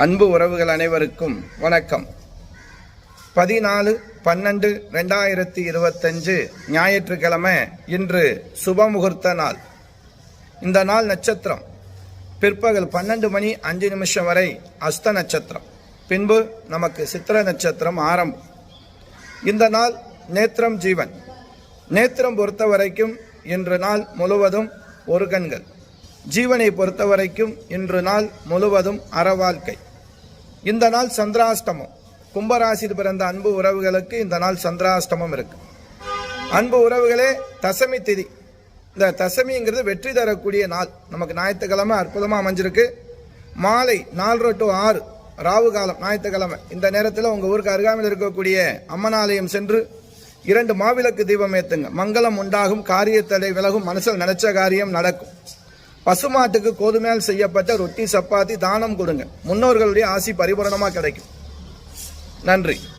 அன்பு உறவுகள் அனைவருக்கும் வணக்கம். 14/12/2025 ஞாயிற்றுக்கிழமை. இன்று சுபமுகூர்த்த நாள். இந்த நாள் நட்சத்திரம் பிற்பகல் 12 மணி 5 நிமிஷம் வரை அஸ்த நட்சத்திரம், பின்பு நமக்கு சித்திர நட்சத்திரம் ஆரம்பம். இந்த நாள் நேத்திரம் ஜீவன். நேத்திரம் பொறுத்த வரைக்கும் இன்று நாள் முழுவதும் ஒரு கண்கள். ஜீவனை பொறுத்த வரைக்கும் இன்று நாள் முழுவதும் அறவாழ்க்கை. இந்த நாள் சந்திராஷ்டமம். கும்பராசியில் பிறந்த அன்பு உறவுகளுக்கு இந்த நாள் சந்திராஷ்டமம் இருக்கு. அன்பு உறவுகளே, தசமி திதி. இந்த தசமிங்கிறது வெற்றி தரக்கூடிய நாள். நமக்கு ஞாயிற்றுக்கிழமை அற்புதமாக அமைஞ்சிருக்கு. மாலை 4 to 6 ராவு காலம் ஞாயிற்றுக்கிழமை. இந்த நேரத்தில் உங்கள் ஊருக்கு அருகாமையில் இருக்கக்கூடிய அம்மன் ஆலயம் சென்று 2 மாவிளக்கு தீபம் ஏற்றுங்க. மங்களம் உண்டாகும், காரியத்தடை விலகும், மனசில் நினைச்ச காரியம் நடக்கும். பசுமாட்டுக்கு கோதுமையால் செய்யப்பட்ட ரொட்டி சப்பாத்தி தானம் கொடுங்க. முன்னோர்களுடைய ஆசி பரிபூரணமாக கிடைக்கும். நன்றி.